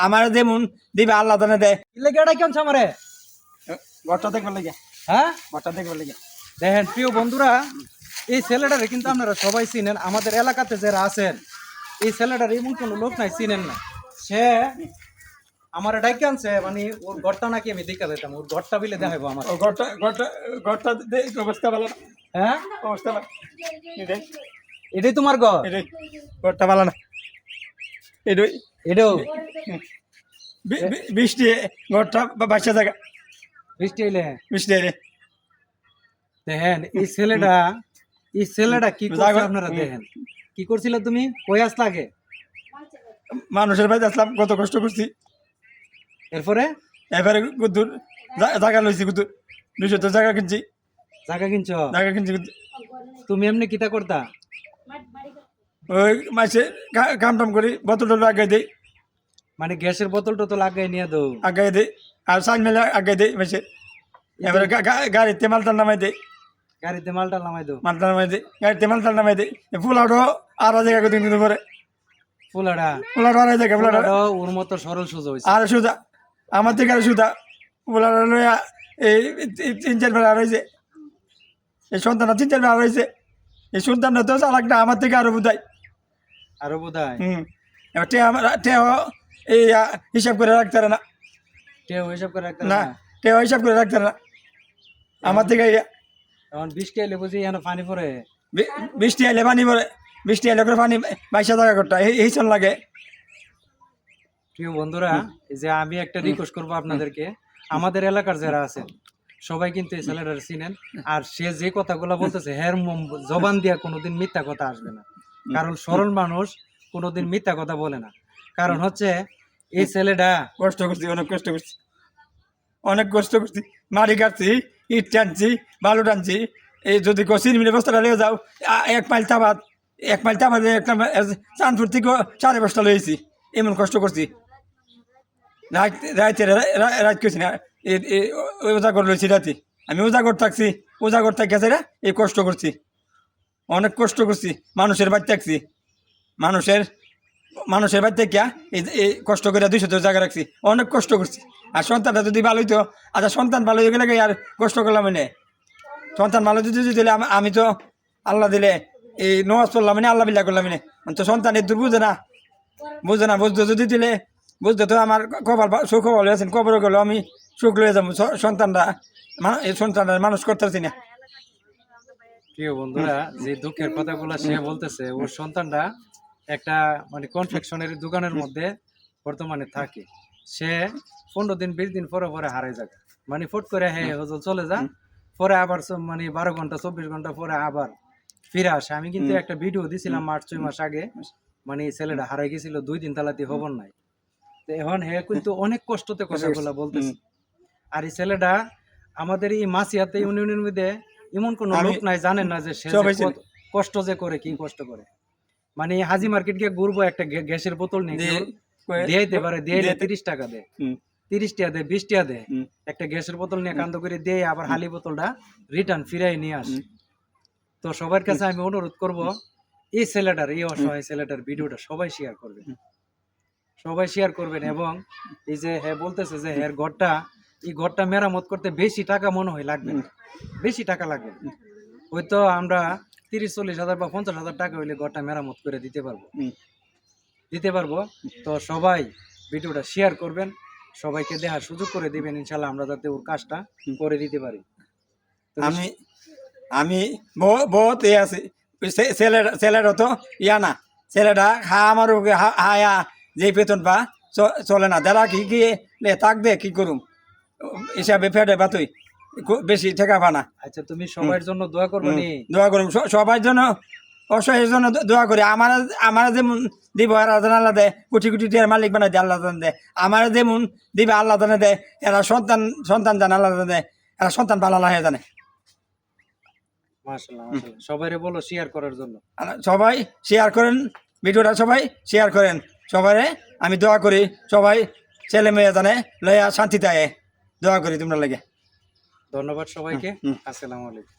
আমার যেমন দিবে আল্লাহ জানে দেয়। লেগেটা কেন আমারে ঘরটা দেখবার লাগে, হ্যাঁ ঘরটা দেখবার লাগে। দেখেন প্রিয় বন্ধুরা, এই ছেলেটারে কিন্তু আপনারা সবাই চিনেন, আমাদের এলাকাতে যারা আছেন এই ছেলেটার এমন কোনো লোক নাই চিনেন না। সে আমার ডাইকে আনছে, মানে ওর ঘরটা নাকি আমি দেখা দিতাম, ওর ঘরটা বিলে দেখাবো আমার। ঘরটা ঘরটা ঘরটা অবস্থা ভালো না, হ্যাঁ অবস্থা ভালো। এটাই তোমার ঘর? ঘরটা ভালো না, এটাই এটাও বৃষ্টি ঘরটা বাসা জায়গা, বৃষ্টি এলে বৃষ্টি এলে দেখেন এই ছেলেটা কি করছে আপনারা দেখেন। কি করছিল তুমি? কই আসলা আগে? মানুষের বাড়িতে আসলাম, কত কষ্ট করছি। এরপরে এবারে কুদ্দুর জায়গা লইছি, কুদ্দুর 200 জায়গা কিনছি, জায়গা কিনছ? জায়গা কিনছি। তুমি এমনি কিতা করতা? ওই মাসে কাম টাম করি, বোতল টোতল আগাই দিই, মানে গ্যাসের বোতল টোতল আগাই নিয়ে দাও? আগাই দিই, আর সাইন মেলে আগাই দিই মাসে। এবারে গাড়িতে মালটাল নামাই দিই, গাড়িতে মালটা নামাই দাও? মালটা নামাই দিই, গাড়িতে মালটাল নামাই দিই। ফুলাটো আর জায়গা দিন কিন্তু পরে ফুলাডা ফুলাটো আর জায়গা, ফুলাটো ওর মতো সরল সোজা হয়েছে। আর সুদা আমার থেকে আর সুদা ফুলাটো লইয়া এই 3-4 বেলা রয়েছে, এই সন্তান 3-4 বেলা রয়েছে। এই সন্তান তো চালাকটা আমার থেকে আরো বুঝাই, আরো বোধহয় এবার টেও এই হিসাব করে রাখতে পারে না, কেউ হিসাব করে রাখতে না না। টেও হিসাব করে রাখতে পারে না আমার থেকে। এখন বৃষ্টি এলে বুঝি এখানে পানি পড়ে? বৃষ্টি আইলে পানি পরে, বৃষ্টি আইলে করে পানি 22 টাকা করতে এই চল লাগে। প্রিয় বন্ধুরা, এই যে আমি একটা রিকোয়েস্ট করবো আপনাদেরকে, আমাদের এলাকার যারা আছেন সবাই কিন্তু এই ছেলেটার চিনেন। আর সে যে কথাগুলো বলতেছে হের জবান দিয়া কোনোদিন মিথ্যা কথা আসবে না, কারণ সরল মানুষ কোনোদিন মিথ্যা কথা বলে না। কারণ হচ্ছে এই ছেলেটা কষ্ট করছি, অনেক কষ্ট করছি, অনেক কষ্ট করছি, মাটি কাটছি, ইট টানছি, বালু টানছি। এই যদি সিমেন্টের বস্তাটা নিয়ে যাও 1 মাইল চাপাত, 1 মাইল চাপাত একটা চাঁদপুর থেকে 5.5 বস্তা লইছি, এমন কষ্ট করছি। রাইতে রাত করছি না, ওই উজাগর লইছি রাতে, আমি উজাগর থাকছি, উজাগর থাকছে রা এই কষ্ট করছি, অনেক কষ্ট করছি। মানুষের বাড়ি থাকছি, মানুষের বাড়ি থেকে এই কষ্ট করে 200 জায়গা রাখছি, অনেক কষ্ট করছি। আর সন্তানটা যদি ভালো হইতো, আচ্ছা সন্তান ভালো হয়ে গেলে আর কষ্ট করলাম মানে, সন্তান ভালো যদি দিলে আমি তো আল্লাহ দিলে এই নমাজ পড়লাম মানে, আল্লাহ বিল্লাহ করলাম মানে। তো সন্তান এর দূর বুঝে না, বুঝতে যদি দিলে, বুঝতে তো আমার কপাল সুখবর হয়েছেন, কবর গেল আমি সুখ লয়ে যাবো। সন্তানরা এই সন্তানরা মানুষ করতেছি না। প্রিয় বন্ধুরা, যে দুঃখের কথাগুলো সে বলতেছে, ওর সন্তানরা একটা মানে কনফেকশনের দোকানের মধ্যে বর্তমানে থাকে। সে 15 দিন 20 দিন পরে পরে হারাই যায়, মানে ফুট করে হ্যাঁ হজল চলে যা, পরে আবার মানে 12 ঘন্টা 24 ঘন্টা পরে আবার ফিরে আসে। আমি কিন্তু একটা ভিডিও দিছিলাম মার্চ 6 মাস আগে, মানে ছেলেটা হারাই গেছিল 2 দিন তালাতে খবর নাই। তো এখন হ্যাঁ কিন্তু অনেক কষ্টতে কথাগুলো বলতেছে। আর এই ছেলেটা আমাদের এই মাসিয়াতে ইউনিয়নের মধ্যে এমন কোন লোক নাই জানেন না যে সে কষ্ট যে করে, কি কষ্ট করে। মানে হাজি মার্কেট গিয়ে ঘুরবো, একটা গ্যাসের বোতল নিয়ে দিতে পারে, দিয়ে 30 টাকা দেয়, 30 টাকা দেয়, 20 টাকা দেয়। একটা গ্যাসের বোতল নিয়ে কান্দ করে দিয়ে আবার হালি বোতলটা রিটার্ন ফিরাই নিয়ে আসে। তো সবার কাছে আমি অনুরোধ করব, এই ছেলেটার, এই অসহায় ছেলেটার ভিডিওটা সবাই শেয়ার করবেন, সবাই শেয়ার করবেন। এবং এই যে হ্যাঁ বলতেছে যে হ্যাঁ ঘরটা, এই ঘরটা মেরামত করতে বেশি টাকা মনে হয় লাগবে না, বেশি টাকা লাগবে। হয়তো আমরা 30-40 হাজার বা 50 হাজার টাকা হইলে ঘরটা মেরামত করে দিতে পারবো। তো সবাই ভিডিওটা শেয়ার করবেন, সবাইকে দেখার সুযোগ করে দিবেন, ইনশাল্লাহ আমরা যাতে ওর কাজটা করে দিতে পারি। আমি বহুত এ আছে, ছেলেটা তো ইয়া না, ছেলেটা আমার হায়া যে বেতন পা চলে না, যারা কি তাক দে কি করুম হিসাবে ফেটে বাতুই বেশি ঠেকা পানা। আচ্ছা, তুমি সবার জন্য দোয়া করবে নি? দোয়া করুম, সবার জন্য, অসহায়ের জন্য দোয়া করি। আমার যেমন দিব আল্লাহ দেয়, কোটি কোটি টাকার মালিক বানাই দেয় আল্লাহ দেয়, আমার যেমন দিবে আল্লাহ দেয়। এরা সন্তান জানে আল্লাহ দেয়, এরা সন্তান ভালো হয়ে জানে। মাশাআল্লাহ মাশাআল্লাহ, সবাইরে বলো শেয়ার করার জন্য। সবাই শেয়ার করেন ভিডিওটা, সবাই শেয়ার করেন। সবাই আমি দোয়া করি, সবাই ছেলে মেয়ে জানে লইয়া শান্তিতে আয়, দোয়া করি তোমরা লাগে। ধন্যবাদ সবাইকে, আসসালামু আলাইকুম।